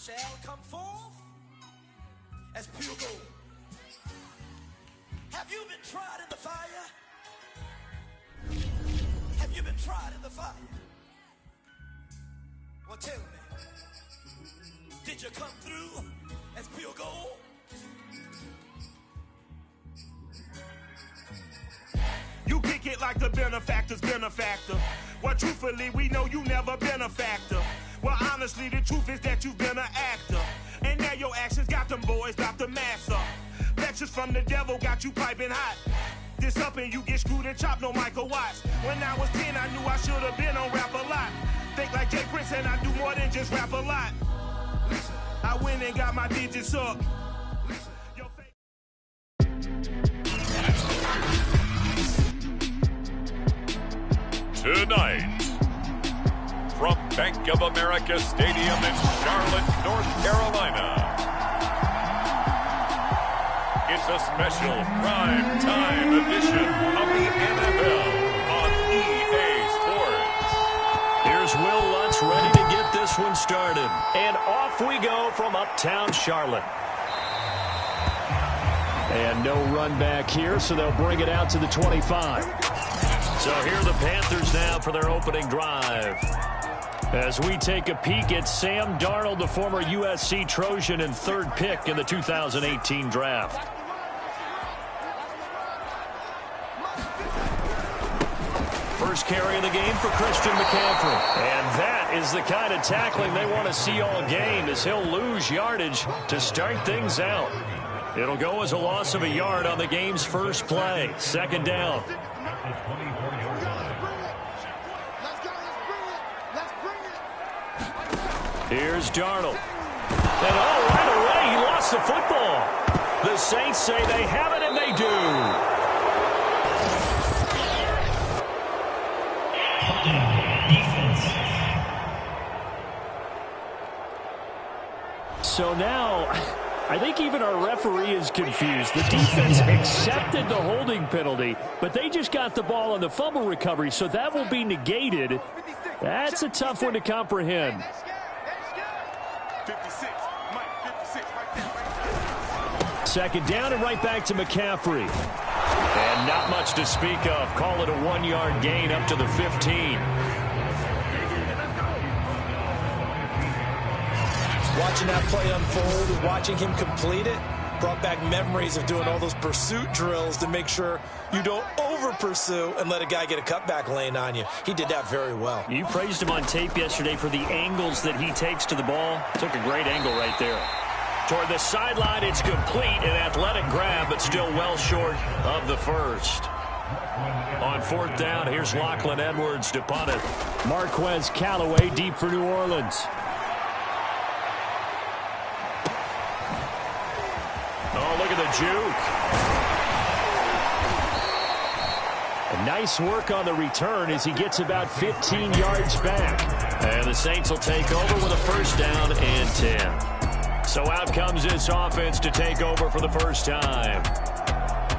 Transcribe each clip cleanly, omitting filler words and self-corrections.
shall come forth as pure gold. Have you been tried in the fire? Have you been tried in the fire? Well, tell me, did you come through as pure gold? You kick it like the benefactor's benefactor. Well, truthfully, we know you never been a factor. Well, honestly, the truth is that you've been an actor. And now your actions got them boys dropped the mask up. Lectures from the devil got you piping hot. This up and you get screwed and chopped, no Michael Watts. When I was 10, I knew I should have been on Rap a Lot. Think like Jay Prince and I do more than just rap a lot. I went and got my digits up. Tonight, from Bank of America Stadium in Charlotte, North Carolina, it's a special prime time edition of the NFL on EA Sports. Here's Will Lutz ready to get this one started. And off we go from uptown Charlotte. And no run back here, so they'll bring it out to the 25. So here are the Panthers now for their opening drive. As we take a peek at Sam Darnold, the former USC Trojan and third pick in the 2018 draft. First carry of the game for Christian McCaffrey. And that is the kind of tackling they want to see all game, as he'll lose yardage to start things out. It'll go as a loss of a yard on the game's first play. Second down. Here's Darnold. And right away, he lost the football. The Saints say they have it, and they do. So now, I think even our referee is confused. The defense accepted the holding penalty, but they just got the ball on the fumble recovery, so that will be negated. That's a tough one to comprehend. Second down and right back to McCaffrey. And not much to speak of. Call it a 1-yard gain up to the 15. Watching that play unfold, watching him complete it, brought back memories of doing all those pursuit drills to make sure you don't over-pursue and let a guy get a cutback lane on you. He did that very well. You praised him on tape yesterday for the angles that he takes to the ball. Took a great angle right there. Toward the sideline, it's complete. An athletic grab, but still well short of the first. On fourth down, here's Lachlan Edwards to punt it. Marquez Callaway deep for New Orleans. Oh, look at the juke. And nice work on the return as he gets about 15 yards back. And the Saints will take over with a first down and 10. So out comes this offense to take over for the first time.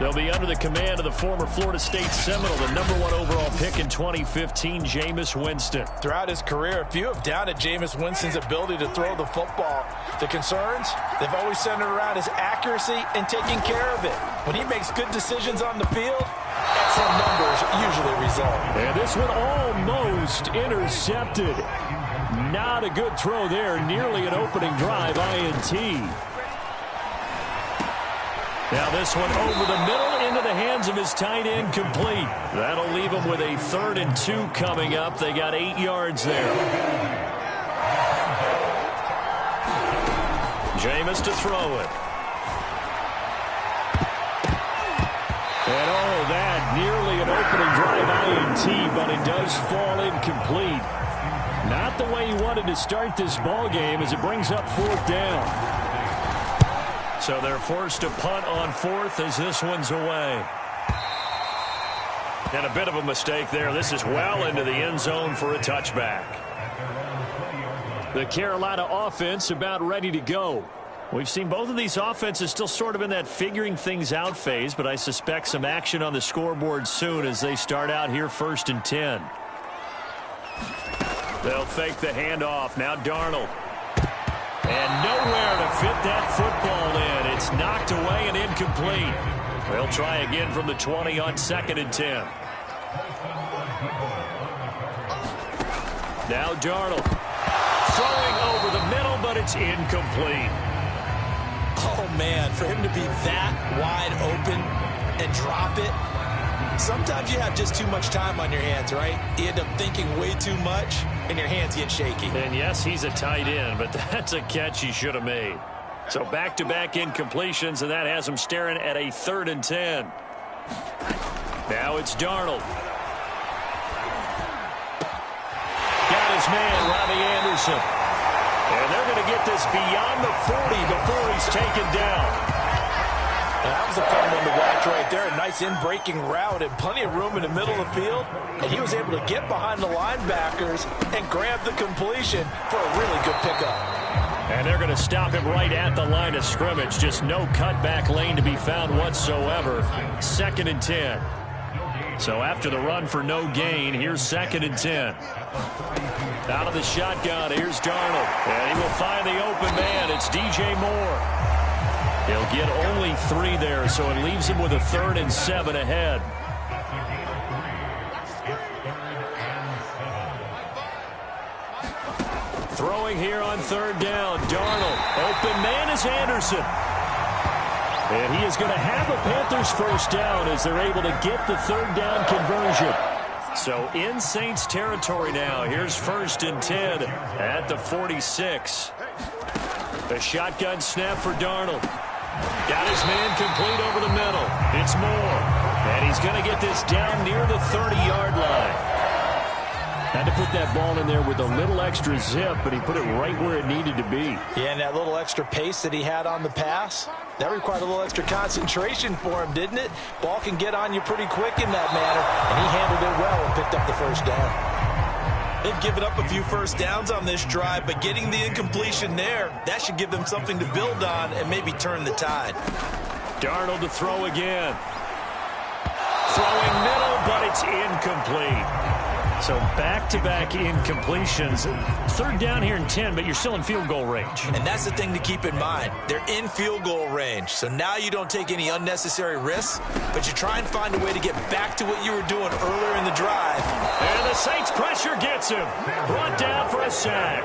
They'll be under the command of the former Florida State Seminole, the #1 overall pick in 2015, Jameis Winston. Throughout his career, a few have doubted Jameis Winston's ability to throw the football. The concerns, they've always centered around his accuracy and taking care of it. When he makes good decisions on the field, excellent numbers usually result. And this one almost intercepted. Not a good throw there. Nearly an opening drive INT. Now this one over the middle into the hands of his tight end, complete. That'll leave him with a 3rd and 2 coming up. They got 8 yards there. Jameis to throw it. And that nearly an opening drive INT, but it does fall incomplete. Not the way he wanted to start this ball game as it brings up 4th down. So they're forced to punt on 4th as this one's away. And a bit of a mistake there. This is well into the end zone for a touchback. The Carolina offense about ready to go. We've seen both of these offenses still sort of in that figuring things out phase, but I suspect some action on the scoreboard soon as they start out here 1st and 10. They'll fake the handoff. Now Darnold. And nowhere to fit that football in. It's knocked away and incomplete. They'll try again from the 20 on 2nd and 10. Now Darnold. Throwing over the middle, but it's incomplete. Oh, man, for him to be that wide open and drop it. Sometimes you have just too much time on your hands, right? You end up thinking way too much, and your hands get shaky. And yes, he's a tight end, but that's a catch he should have made. So back-to-back incompletions, and that has him staring at a 3rd and 10. Now it's Darnold. Got his man, Robbie Anderson. And they're going to get this beyond the 40 before he's taken down. That was a fun one to watch right there. A nice in-breaking route and plenty of room in the middle of the field. And he was able to get behind the linebackers and grab the completion for a really good pickup. And they're going to stop him right at the line of scrimmage. Just no cutback lane to be found whatsoever. 2nd and 10. So after the run for no gain, here's 2nd and 10. Out of the shotgun, here's Darnold. And he will find the open man. It's DJ Moore. He'll get only 3 there, so it leaves him with a 3rd and 7 ahead. Throwing here on 3rd down, Darnold. Open man is Anderson. And he is going to have a Panthers first down as they're able to get the 3rd down conversion. So in Saints territory now. Here's 1st and 10 at the 46. A shotgun snap for Darnold. Got his man complete over the middle. It's Moore. And he's going to get this down near the 30-yard line. Had to put that ball in there with a little extra zip, but he put it right where it needed to be. Yeah, and that little extra pace that he had on the pass, that required a little extra concentration for him, didn't it? Ball can get on you pretty quick in that manner, and he handled it well and picked up the first down. They've given up a few first downs on this drive, but getting the incompletion there, that should give them something to build on and maybe turn the tide. Darnold to throw again. Throwing middle, but it's incomplete. So back-to-back incompletions. 3rd down here in 10, but you're still in field goal range. And that's the thing to keep in mind. They're in field goal range. So now you don't take any unnecessary risks, but you try and find a way to get back to what you were doing earlier in the drive. And the Saints pressure gets him. Brought down for a sack.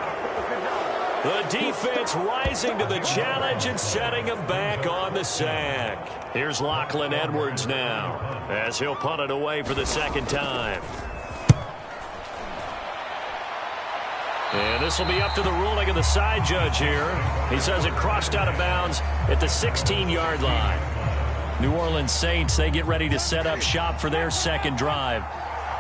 The defense rising to the challenge and setting him back on the sack. Here's Lachlan Edwards now as he'll punt it away for the 2nd time. And this will be up to the ruling of the side judge here. He says it crossed out of bounds at the 16-yard line. New Orleans Saints, they get ready to set up shop for their 2nd drive.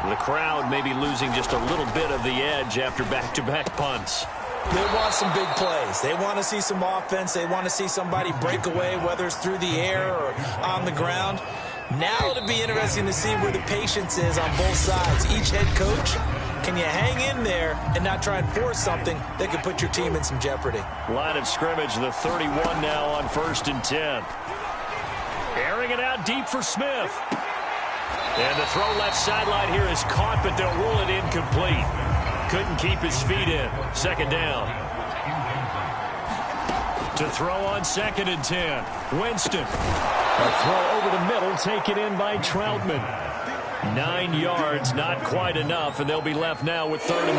The crowd may be losing just a little bit of the edge after back-to-back punts. They want some big plays. They want to see some offense. They want to see somebody break away, whether it's through the air or on the ground. Now it'll be interesting to see where the patience is on both sides. Each head coach, can you hang in there and not try and force something that could put your team in some jeopardy? Line of scrimmage, the 31 now on 1st and 10. Airing it out deep for Smith. And the throw left sideline here is caught, but they'll rule it incomplete. Couldn't keep his feet in. 2nd down. To throw on 2nd and 10. Winston. A throw over the middle, taken in by Troutman. 9 yards, not quite enough, and they'll be left now with 3rd and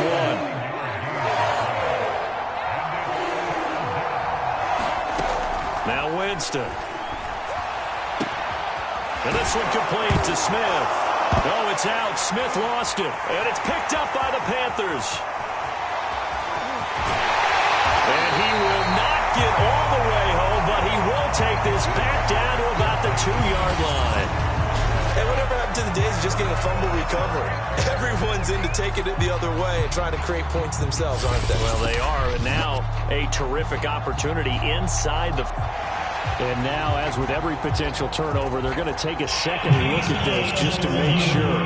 1. Now Winston. And this one complete to Smith. Oh, it's out. Smith lost it. And it's picked up by the Panthers. And he will not get all the way home, but he will take this back down to about the 2-yard line. And whatever happened to the days of just getting a fumble recovery? Everyone's into taking it the other way and trying to create points themselves, aren't they? Well, they are. And now a terrific opportunity inside the... And now, as with every potential turnover, they're going to take a second look at this just to make sure.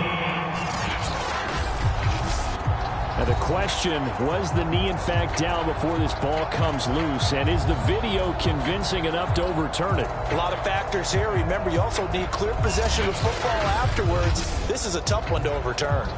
Now the question, was the knee in fact down before this ball comes loose? And is the video convincing enough to overturn it? A lot of factors here. Remember, you also need clear possession of football afterwards. This is a tough one to overturn.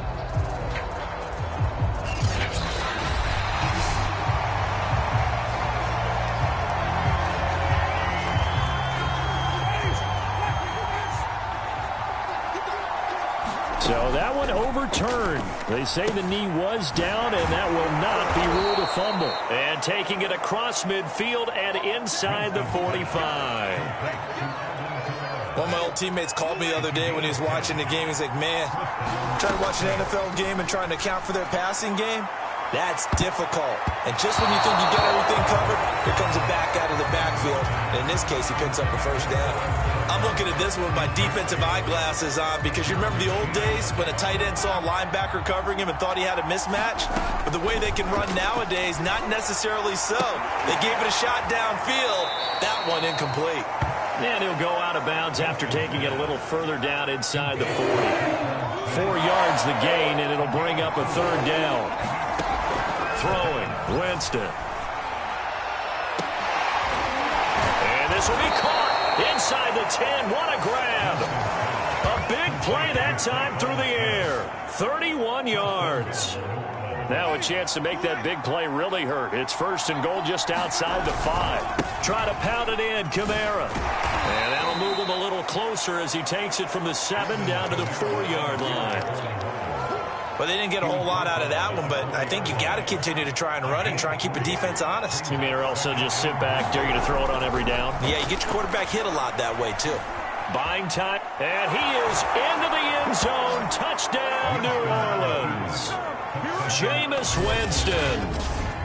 overturned. They say the knee was down, and that will not be ruled a fumble. And taking it across midfield and inside the 45. One of my old teammates called me the other day when he was watching the game. He's like, man, trying to watch an NFL game and trying to account for their passing game? That's difficult. And just when you think you get everything covered, here comes a back out of the backfield. And in this case, he picks up a first down. I'm looking at this with my defensive eyeglasses on because you remember the old days when a tight end saw a linebacker covering him and thought he had a mismatch? But the way they can run nowadays, not necessarily so. They gave it a shot downfield. That one incomplete. And he'll go out of bounds after taking it a little further down inside the 40. 4 yards the gain, and it'll bring up a third down. Throwing, Winston. And this will be caught inside the 10. What a grab. A big play that time through the air. 31 yards. Now a chance to make that big play really hurt. It's first and goal just outside the 5. Try to pound it in, Kamara. And that'll move him a little closer as he takes it from the 7 down to the 4-yard line. Well, they didn't get a whole lot out of that one, but I think you got to continue to try and run and try and keep the defense honest. You mean or also just sit back, dare you to throw it on every down? Yeah, you get your quarterback hit a lot that way, too. Buying time, and he is into the end zone. Touchdown, New Orleans. Jameis Winston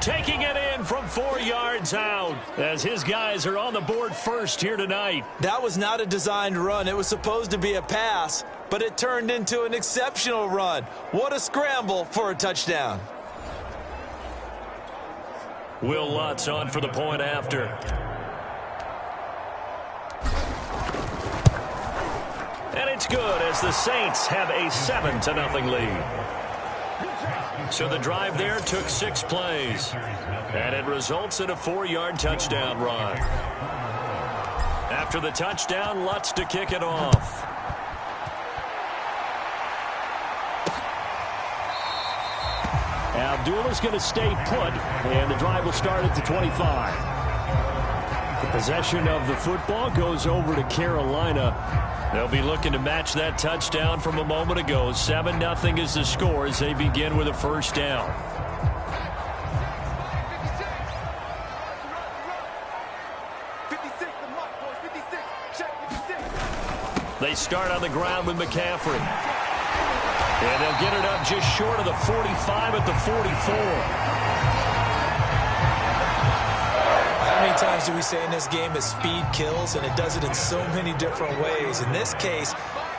taking it in from 4 yards out as his guys are on the board first here tonight. That was not a designed run. It was supposed to be a pass, but it turned into an exceptional run. What a scramble for a touchdown. Will Lutz on for the point after. And it's good as the Saints have a 7-0 lead. So the drive there took 6 plays. And it results in a 4-yard touchdown run. After the touchdown, Lutz to kick it off. Abdullah's going to stay put, and the drive will start at the 25. The possession of the football goes over to Carolina. They'll be looking to match that touchdown from a moment ago. 7-0 is the score as they begin with a first down. They start on the ground with McCaffrey. And they'll get it up just short of the 45 at the 44. How many times do we say in this game that speed kills, and it does it in so many different ways? In this case,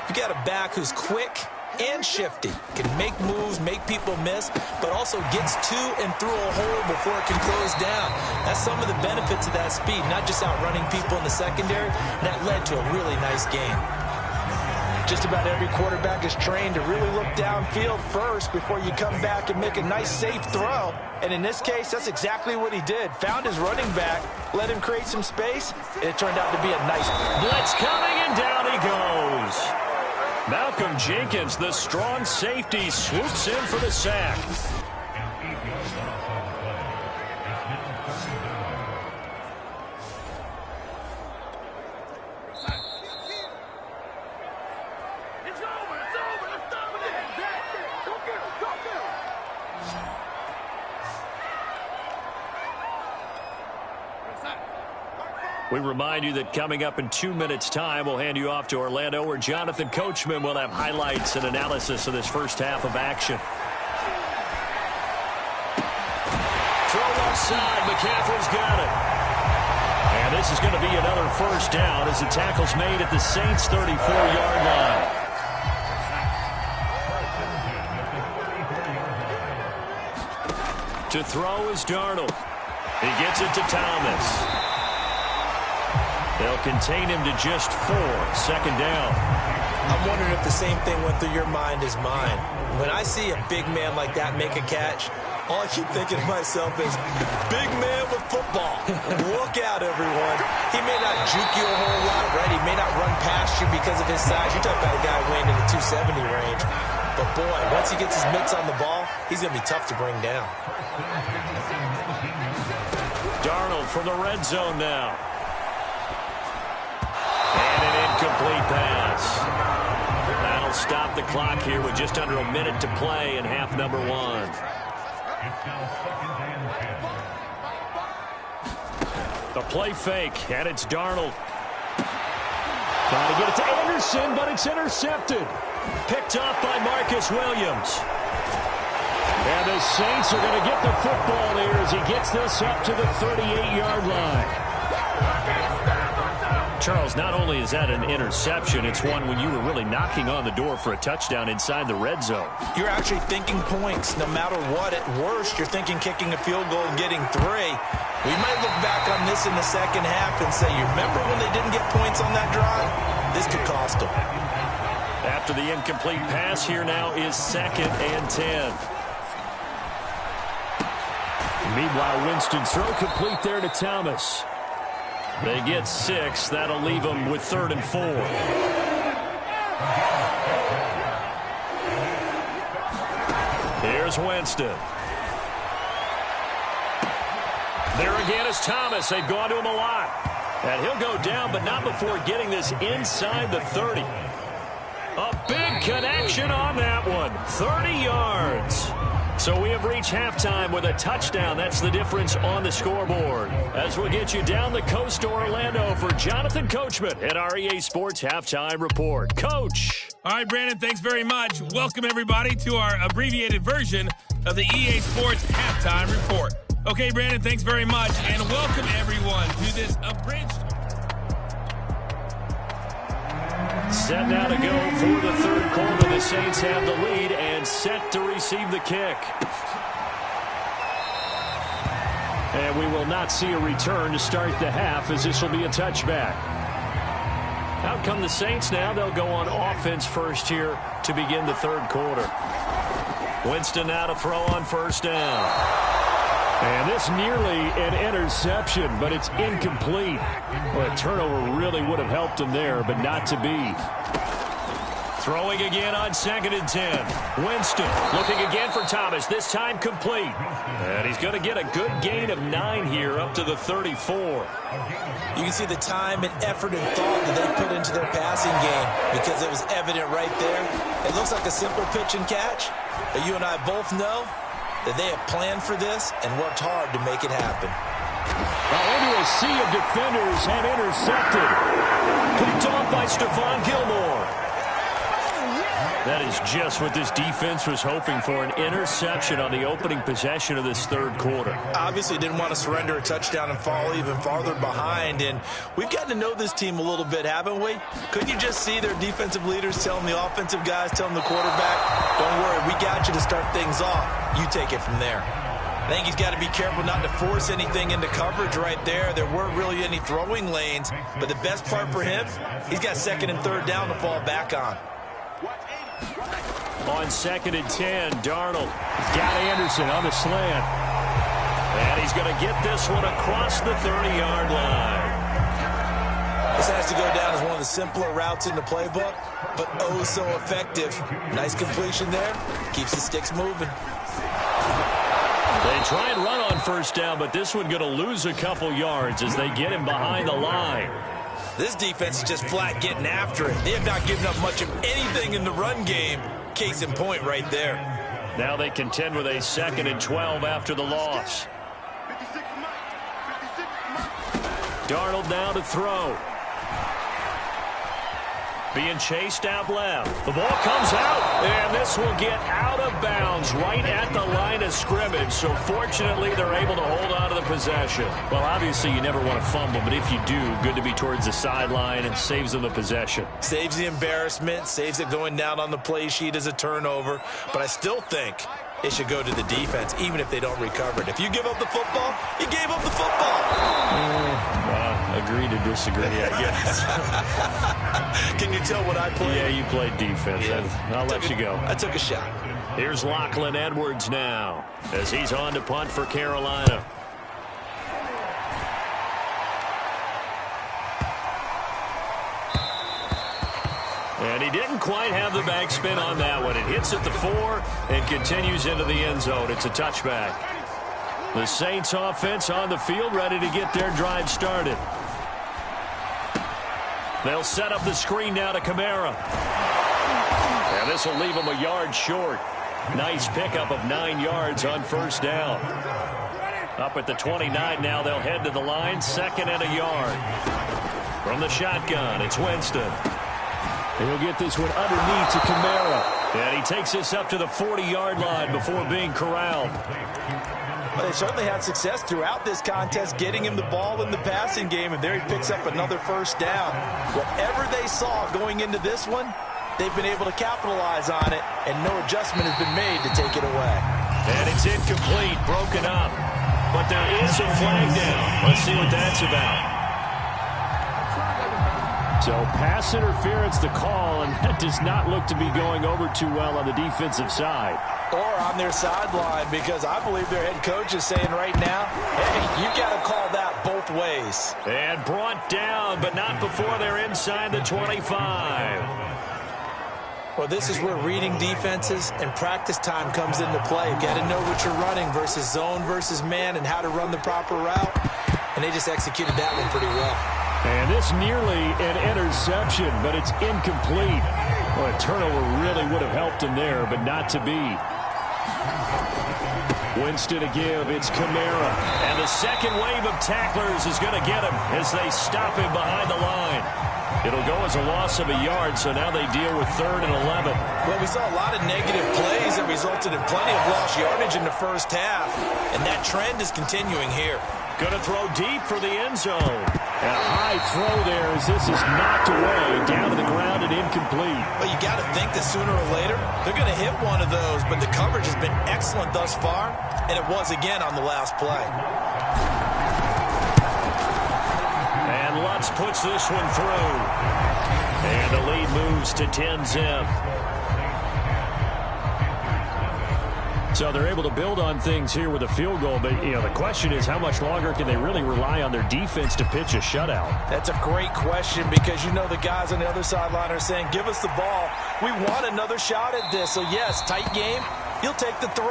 you got a back who's quick and shifty, can make moves, make people miss, but also gets to and through a hole before it can close down. That's some of the benefits of that speed, not just outrunning people in the secondary. And that led to a really nice game. Just about every quarterback is trained to really look downfield first before you come back and make a nice, safe throw. And in this case, that's exactly what he did. Found his running back, let him create some space, and it turned out to be a nice blitz coming, and down he goes. Malcolm Jenkins, the strong safety, swoops in for the sack. We remind you that coming up in 2 minutes' time, we'll hand you off to Orlando, where Jonathan Coachman will have highlights and analysis of this first half of action. Throw left side, McCaffrey's got it. And this is going to be another first down as the tackle's made at the Saints' 34-yard line. To throw is Darnold. He gets it to Thomas. They'll contain him to just 4. Second down. I'm wondering if the same thing went through your mind as mine. When I see a big man like that make a catch, all I keep thinking to myself is, big man with football. Look out, everyone. He may not juke you a whole lot, right? He may not run past you because of his size. You're talking about a guy weighing in the 270 range. But, boy, once he gets his mitts on the ball, he's going to be tough to bring down. Darnold from the red zone now. And an incomplete pass. That'll stop the clock here with just under a minute to play in half number 1. The play fake, and it's Darnold. Trying to get it to Anderson, but it's intercepted. Picked off by Marcus Williams. And the Saints are going to get the football here as he gets this up to the 38-yard line. Charles, not only is that an interception, it's one when you were really knocking on the door for a touchdown inside the red zone. You're actually thinking points. No matter what, at worst, you're thinking kicking a field goal and getting 3. We might look back on this in the second half and say, you remember when they didn't get points on that drive? This could cost them. After the incomplete pass, here now is 2nd and 10. Meanwhile, Winston's throw complete there to Thomas. They get 6. That'll leave them with 3rd and 4. Here's Winston. There again is Thomas. They've gone to him a lot. And he'll go down, but not before getting this inside the 30. A big connection on that one. 30 yards. So we have reached halftime with a touchdown. That's the difference on the scoreboard. As we'll get you down the coast to Orlando for Jonathan Coachman at our EA Sports Halftime Report. Coach. All right, Brandon, thanks very much. Welcome, everybody, to our abbreviated version of the EA Sports Halftime Report. Okay, Brandon, thanks very much, and welcome, everyone, to this abridged... Set now to go for the 3rd quarter. The Saints have the lead and set to receive the kick. And we will not see a return to start the half, as this will be a touchback. Out come the Saints now. They'll go on offense first here to begin the 3rd quarter. Winston now to throw on 1st down. And this nearly an interception, but it's incomplete. Well, a turnover really would have helped him there, but not to be. Throwing again on 2nd and 10. Winston looking again for Thomas, this time complete. And he's going to get a good gain of 9 here up to the 34. You can see the time and effort and thought that they put into their passing game because it was evident right there. It looks like a simple pitch and catch, but you and I both know that they have planned for this and worked hard to make it happen. Into a sea of defenders and intercepted. Picked off by Stephon Gilmore. That is just what this defense was hoping for, an interception on the opening possession of this 3rd quarter. Obviously didn't want to surrender a touchdown and fall even farther behind, and we've gotten to know this team a little bit, haven't we? Couldn't you just see their defensive leaders telling the offensive guys, telling the quarterback, don't worry, we got you to start things off. You take it from there. I think he's got to be careful not to force anything into coverage right there. There weren't really any throwing lanes, but the best part for him, he's got 2nd and 3rd down to fall back on. On 2nd and 10, Darnold got Anderson on the slant. And he's going to get this one across the 30-yard line. This has to go down as one of the simpler routes in the playbook, but oh so effective. Nice completion there. Keeps the sticks moving. They try and run on 1st down, but this one going to lose a couple yards as they get him behind the line. This defense is just flat getting after it. They have not given up much of anything in the run game. Case in point right there. Now they contend with a 2nd and 12 after the loss. Darnold now to throw. Being chased out left. The ball comes out, and this will get out of bounds right at the line of scrimmage. So fortunately, they're able to hold on to the possession. Well, obviously, you never want to fumble, but if you do, good to be towards the sideline and saves them the possession. Saves the embarrassment, saves it going down on the play sheet as a turnover. But I still think it should go to the defense, even if they don't recover it. If you give up the football, you gave up the football. Agree to disagree, I guess. Can you tell what I played? Yeah, you played defense. Yeah. I'll let you go. I took a shot. Here's Lachlan Edwards now as he's on to punt for Carolina. And he didn't quite have the backspin on that one. It hits at the 4 and continues into the end zone. It's a touchback. The Saints offense on the field, ready to get their drive started. They'll set up the screen now to Kamara. And this will leave them a yard short. Nice pickup of 9 yards on first down. Up at the 29 now, they'll head to the line, 2nd and a yard. From the shotgun, it's Winston. He'll get this one underneath to Kamara. And he takes this up to the 40-yard line before being corralled. Well, they certainly had success throughout this contest getting him the ball in the passing game, and there he picks up another first down. Whatever they saw going into this one, they've been able to capitalize on it, and no adjustment has been made to take it away. And it's incomplete, broken up. But there is a flag down. Let's see what that's about. So pass interference the call, and that does not look to be going over too well on the defensive side. Or on their sideline, because I believe their head coach is saying right now, hey, you got to call that both ways. And brought down, but not before they're inside the 25. Well, this is where reading defenses and practice time comes into play. You've got to know what you're running versus zone versus man and how to run the proper route. And they just executed that one pretty well. And this nearly an interception, but it's incomplete. Well, a turnover really would have helped him there, but not to be. Winston to give, it's Kamara. And the second wave of tacklers is going to get him as they stop him behind the line. It'll go as a loss of a yard, so now they deal with 3rd and 11. Well, we saw a lot of negative plays that resulted in plenty of lost yardage in the first half, and that trend is continuing here. Going to throw deep for the end zone. And a high throw there as this is knocked away, down to the ground and incomplete. Well, you got to think that sooner or later they're going to hit one of those, but the coverage has been excellent thus far, and it was again on the last play. And Lutz puts this one through. And the lead moves to 10-zip. So they're able to build on things here with a field goal. But, you know, the question is how much longer can they really rely on their defense to pitch a shutout? That's a great question because, you know, the guys on the other sideline are saying, give us the ball. We want another shot at this. So, yes, tight game. He'll take the 3.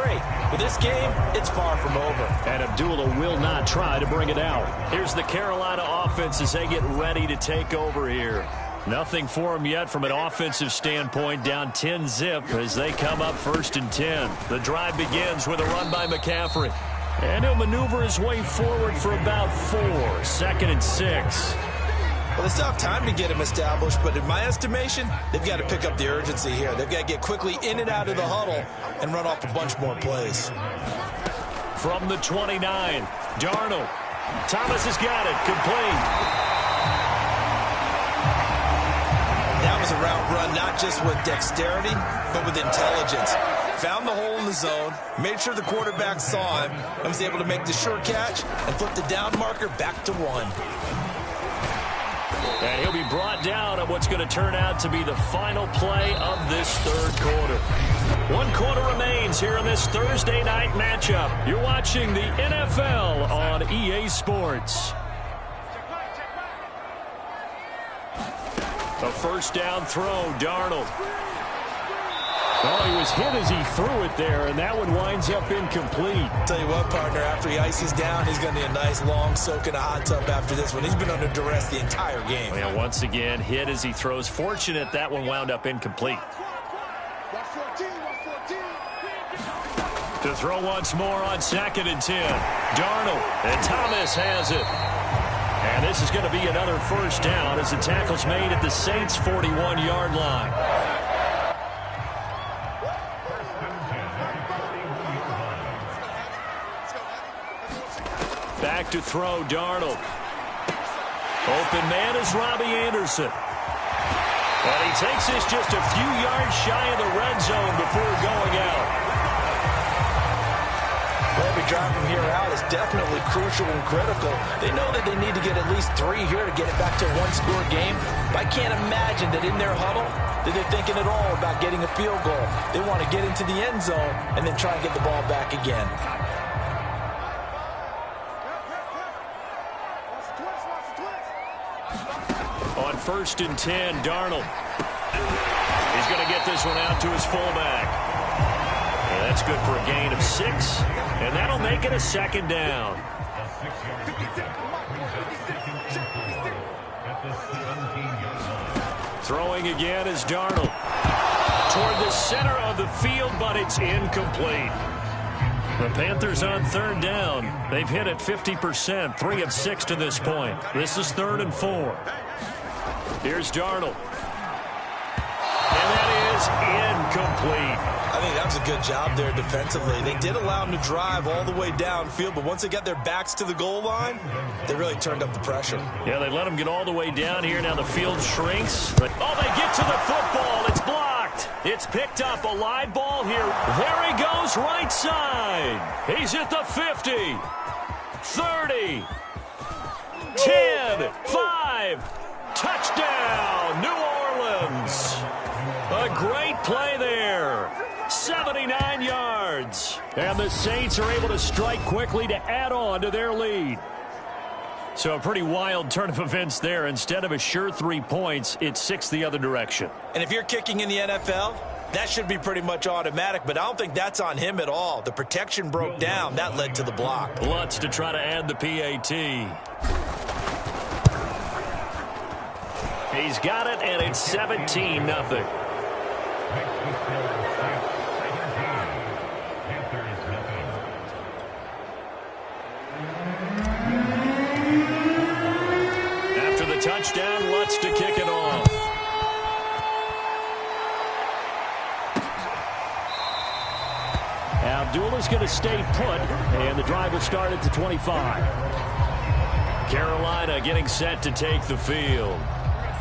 But this game, it's far from over. And Abdullah will not try to bring it out. Here's the Carolina offense as they get ready to take over here. Nothing for them yet from an offensive standpoint, down 10-zip as they come up 1st and 10. The drive begins with a run by McCaffrey. And he'll maneuver his way forward for about 4. 2nd and 6. Well, they still have time to get him established, but in my estimation, they've got to pick up the urgency here. They've got to get quickly in and out of the huddle and run off a bunch more plays. From the 29, Darnold. Thomas has got it, complete. That was a route run not just with dexterity, but with intelligence. Found the hole in the zone, made sure the quarterback saw him, and was able to make the sure catch and flip the down marker back to 1. And he'll be brought down on what's going to turn out to be the final play of this 3rd quarter. 1 quarter remains here in this Thursday night matchup. You're watching the NFL on EA Sports. A first down throw, Darnold. Oh, he was hit as he threw it there, and that one winds up incomplete. Tell you what, partner, after he ices down, he's going to need a nice long soak in a hot tub after this one. He's been under duress the entire game. Well, once again, hit as he throws. Fortunate that one wound up incomplete. To throw once more on 2nd and 10. Darnold, and Thomas has it. And this is going to be another first down as the tackle's made at the Saints' 41-yard line. Back to throw, Darnold. Open man is Robbie Anderson. And he takes this just a few yards shy of the red zone before going out. Every drive from here out is definitely crucial and critical. They know that they need to get at least 3 here to get it back to a 1-score game. But I can't imagine that in their huddle that they're thinking at all about getting a field goal. They want to get into the end zone and then try and get the ball back again. On 1st and 10, Darnold. He's going to get this one out to his fullback. And that's good for a gain of 6. And that'll make it a 2nd down. Throwing again is Darnold. toward the center of the field, but it's incomplete. The Panthers on third down. They've hit it 50%, 3 of 6 to this point. This is 3rd and 4. Here's Darnold. And that is incomplete. I think that was a good job there defensively. They did allow them to drive all the way downfield, but once they got their backs to the goal line, they really turned up the pressure. Yeah, they let them get all the way down here. Now the field shrinks. Oh, they get to the football. It's blocked. It's picked up. A live ball here. There he goes, right side. He's at the 50, 30, 10, 5. Touchdown, New Orleans. A great play there. 79 yards. And the Saints are able to strike quickly to add on to their lead. So a pretty wild turn of events there. Instead of a sure 3 points, it's 6 the other direction. And if you're kicking in the NFL, that should be pretty much automatic, but I don't think that's on him at all. The protection broke down. That led to the block. Lutz to try to add the PAT. He's got it, and it's 17-0. After the touchdown, Lutz to kick it off. Abdullah's going to stay put, and the drive will start at the 25. Carolina getting set to take the field.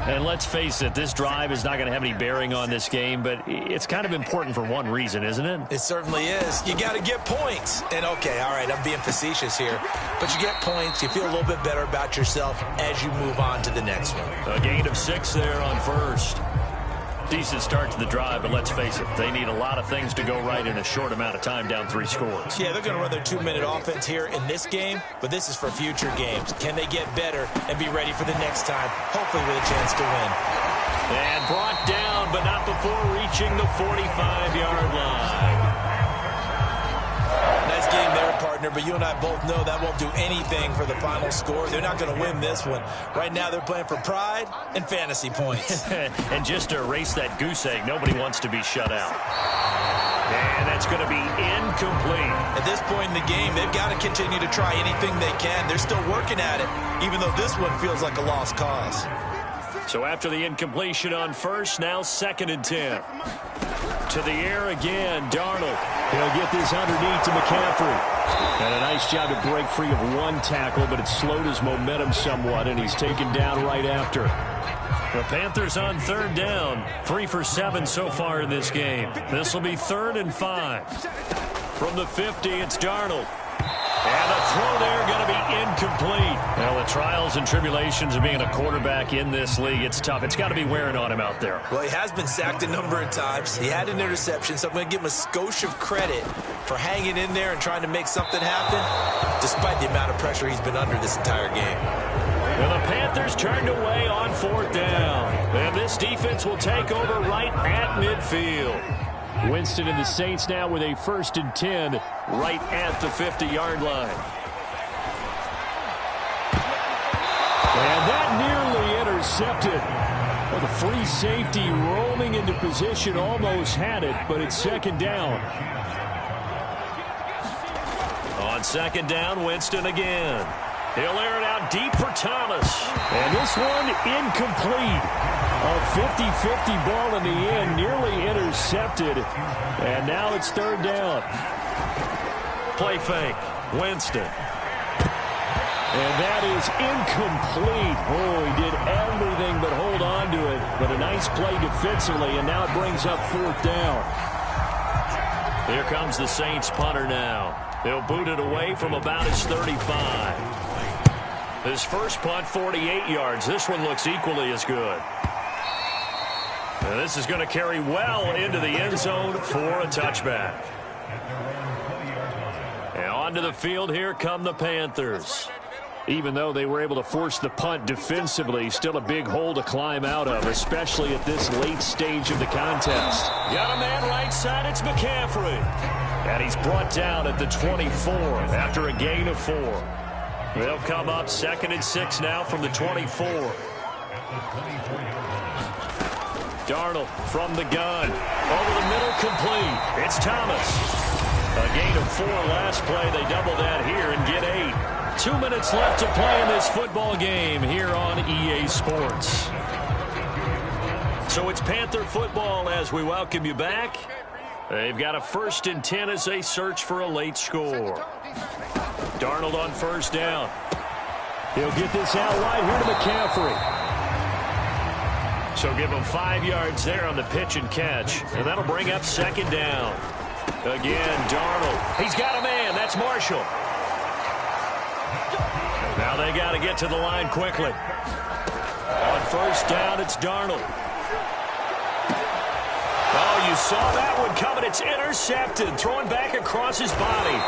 And let's face it, this drive is not going to have any bearing on this game, but it's kind of important for one reason, isn't it? It certainly is. You got to get points. And, okay, all right, I'm being facetious here. But you get points, you feel a little bit better about yourself as you move on to the next one. A gain of 6 there on first. Decent start to the drive, but let's face it, they need a lot of things to go right in a short amount of time, down 3 scores. Yeah, they're going to run their 2-minute offense here in this game, but this is for future games. Can they get better and be ready for the next time, hopefully with a chance to win? And brought down, but not before reaching the 45-yard line. Nice game there, partner, but you and I both know that won't do anything for the final score. They're not going to win this one. Right now, they're playing for pride and fantasy points. And just to erase that goose egg, nobody wants to be shut out. And that's going to be incomplete. At this point in the game, they've got to continue to try anything they can. They're still working at it, even though this one feels like a lost cause. So after the incompletion on first, now 2nd and 10. To the air again, Darnold. He'll get this underneath to McCaffrey. And a nice job to break free of one tackle, but it slowed his momentum somewhat, and he's taken down right after. The Panthers on 3rd down. 3 for 7 so far in this game. This will be 3rd and 5. From the 50, it's Darnold. And the throw there going to be incomplete. Well, the trials and tribulations of being a quarterback in this league, it's tough. It's got to be wearing on him out there. Well, he has been sacked a number of times. He had an interception, so I'm going to give him a skosh of credit for hanging in there and trying to make something happen, despite the amount of pressure he's been under this entire game. Well, the Panthers turned away on 4th down. And this defense will take over right at midfield. Winston and the Saints now with a 1st and 10 right at the 50-yard line. And that nearly intercepted. Well, the free safety rolling into position almost had it, but it's 2nd down. On 2nd down, Winston again. He'll air it out deep for Thomas. And this one incomplete. A 50-50 ball in the end, nearly intercepted. And now it's 3rd down. Play fake. Winston. And that is incomplete. Oh, he did everything but hold on to it. But a nice play defensively, and now it brings up 4th down. Here comes the Saints punter now. They'll boot it away from about his 35. His first punt, 48 yards. This one looks equally as good. And this is going to carry well into the end zone for a touchback. And onto the field, here come the Panthers. Even though they were able to force the punt defensively, still a big hole to climb out of, especially at this late stage of the contest. Got a man right side, it's McCaffrey. And he's brought down at the 24 after a gain of 4. They'll come up 2nd and 6 now from the 24. Darnold from the gun. Over the middle, complete. It's Thomas. A gain of 4 last play. They double that here and get 8. 2 minutes left to play in this football game here on EA Sports. So it's Panther football as we welcome you back. They've got a 1st and 10 as they search for a late score. Darnold on 1st down. He'll get this out wide here to McCaffrey. So give him 5 yards there on the pitch and catch. And that'll bring up 2nd down. Again, Darnold. He's got a man. That's Marshall. Now they got to get to the line quickly. On 1st down, it's Darnold. Oh, you saw that one coming. It's intercepted. Throwing back across his body.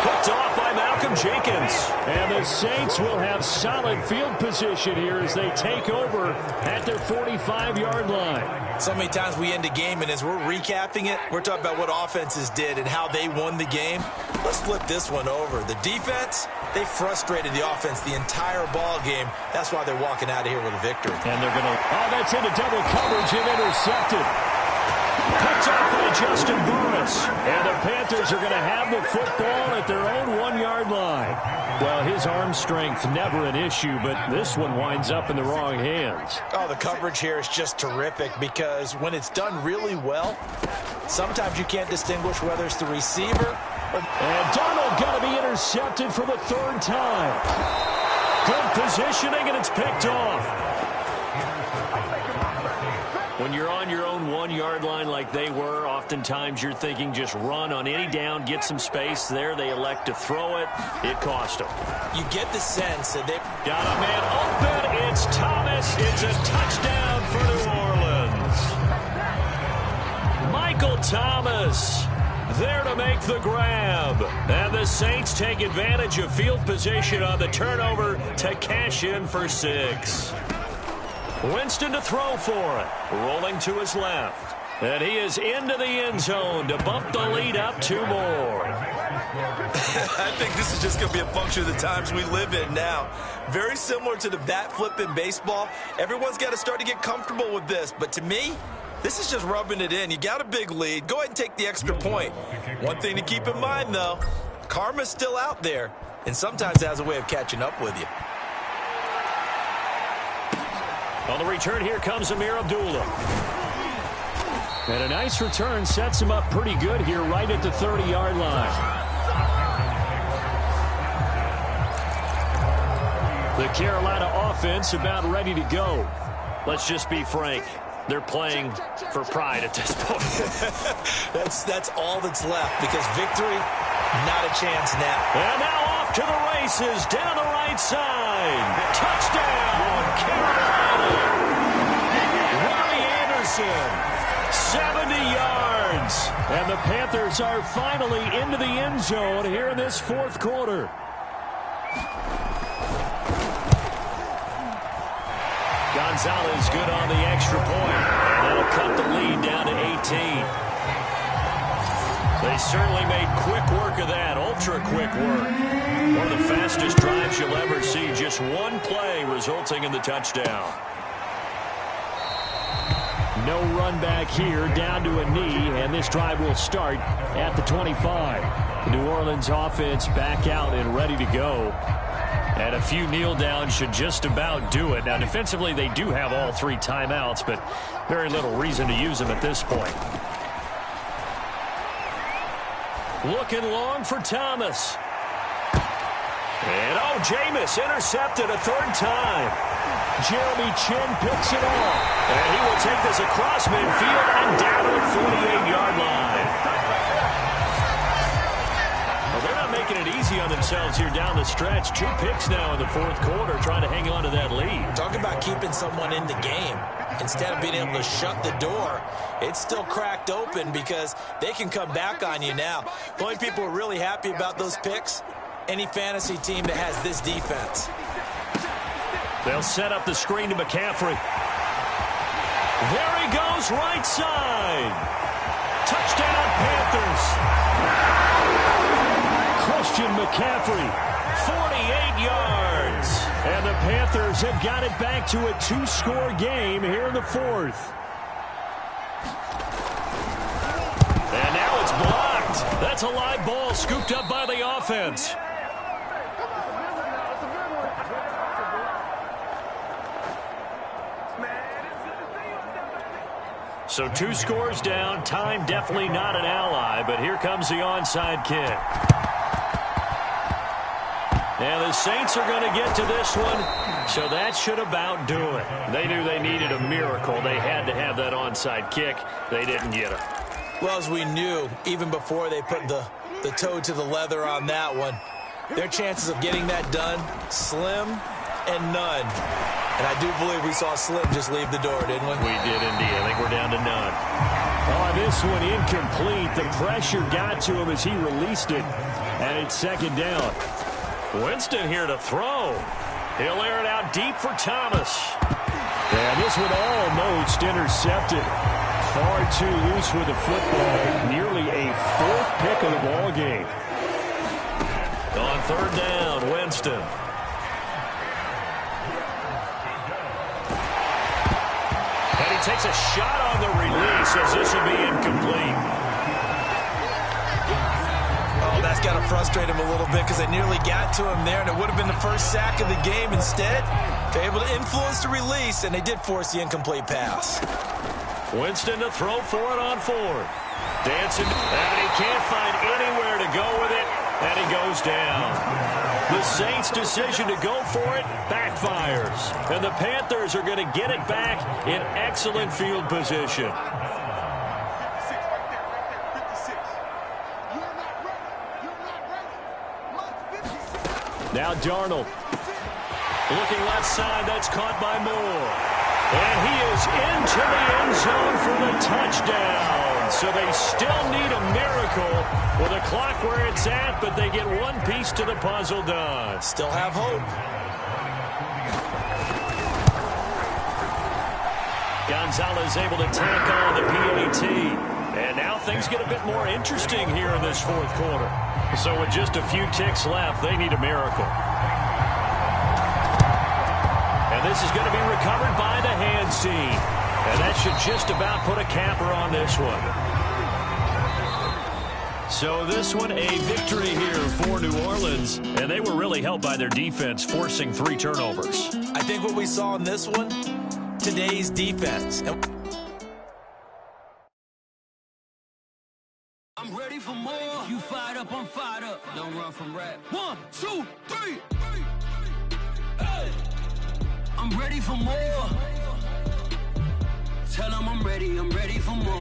Picked off by Malcolm Jenkins. And the Saints will have solid field position here as they take over at their 45-yard line. So many times we end a game, and as we're recapping it, we're talking about what offenses did and how they won the game. Let's flip this one over. The defense, they frustrated the offense the entire ball game. That's why they're walking out of here with a victory. And they're going to... Oh, that's into double coverage and intercepted. Picked off by Justin Burris. And the Panthers are going to have the football at their own 1-yard line. Well, his arm strength never an issue, but this one winds up in the wrong hands. Oh, the coverage here is just terrific because when it's done really well, sometimes you can't distinguish whether it's the receiver or... And Darnold going to be intercepted for the 3rd time. Good positioning, and it's picked off. When you're on your own 1-yard line like they were, oftentimes you're thinking just run on any down, get some space. There they elect to throw it. It cost them. You get the sense that they've got a man open. It's Thomas. It's a touchdown for New Orleans. Michael Thomas there to make the grab. And the Saints take advantage of field position on the turnover to cash in for 6. Winston to throw for it. Rolling to his left. And he is into the end zone to bump the lead up 2 more. I think this is just going to be a function of the times we live in now. Very similar to the bat flip in baseball. Everyone's got to start to get comfortable with this. But to me, this is just rubbing it in. You got a big lead. Go ahead and take the extra point. One thing to keep in mind, though, karma's still out there. And sometimes it has a way of catching up with you. On the return, here comes Amir Abdullah. And a nice return sets him up pretty good here right at the 30-yard line. The Carolina offense about ready to go. Let's just be frank. They're playing for pride at this point. That's all that's left because victory, not a chance now. And now off to the races down the right side. Touchdown, Carolina. Robbie Anderson, 70 yards. And the Panthers are finally into the end zone here in this 4th quarter. Gonzalez good on the extra point. That'll cut the lead down to 18. They certainly made quick work of that, ultra-quick work. One of the fastest drives you'll ever see. Just one play resulting in the touchdown. No run back here, down to a knee, and this drive will start at the 25. The New Orleans offense back out and ready to go. And a few kneel downs should just about do it. Now, defensively, they do have all 3 timeouts, but very little reason to use them at this point. Looking long for Thomas. And, Jameis intercepted a 3rd time. Jeremy Chin picks it off. And he will take this across midfield and down to the 48-yard line. Well, they're not making it easy on themselves here down the stretch. 2 picks now in the 4th quarter trying to hang on to that lead. Talk about keeping someone in the game. Instead of being able to shut the door, it's still cracked open because they can come back on you now. The only people who are really happy about those picks, any fantasy team that has this defense. They'll set up the screen to McCaffrey. There he goes, right side. Touchdown, Panthers. Christian McCaffrey, 48 yards. And the Panthers have got it back to a 2-score game here in the 4th. That's a live ball scooped up by the offense. So 2 scores down. Time definitely not an ally, but here comes the onside kick. And the Saints are going to get to this one, so that should about do it. They knew they needed a miracle. They had to have that onside kick. They didn't get it. Well, as we knew, even before they put the toe to the leather on that one, their chances of getting that done, slim and none. And I do believe we saw Slim just leave the door, didn't we? We did indeed. I think we're down to none. Oh, this one incomplete. The pressure got to him as he released it, and it's second down. Winston here to throw. He'll air it out deep for Thomas. And this one almost intercepted. Far too loose with the football. Nearly a 4th pick of the ball game. On 3rd down, Winston. And he takes a shot on the release as this will be incomplete. Oh, that's got to frustrate him a little bit because they nearly got to him there, and it would have been the first sack of the game. Instead, they're able to influence the release, and they did force the incomplete pass. Winston to throw for it on 4th. Dancing, and he can't find anywhere to go with it, and he goes down. The Saints' decision to go for it backfires, and the Panthers are going to get it back in excellent field position. Now Darnold. Looking left side, that's caught by Moore. And he is into the end zone for the touchdown. So they still need a miracle with the clock where it's at, but they get one piece to the puzzle done. Still have hope. Gonzalez able to tack on the PAT. And now things get a bit more interesting here in this 4th quarter. So with just a few ticks left, they need a miracle. And this is going to be recovered by the hands team. And that should just about put a capper on this one. So this one, a victory here for New Orleans. And they were really helped by their defense, forcing 3 turnovers. I think what we saw in this one, today's defense. I'm ready for more. You fired up, I'm fired up. Don't run from rap. 1, 2, 3. Hey. I'm ready for more. Tell them I'm ready for more.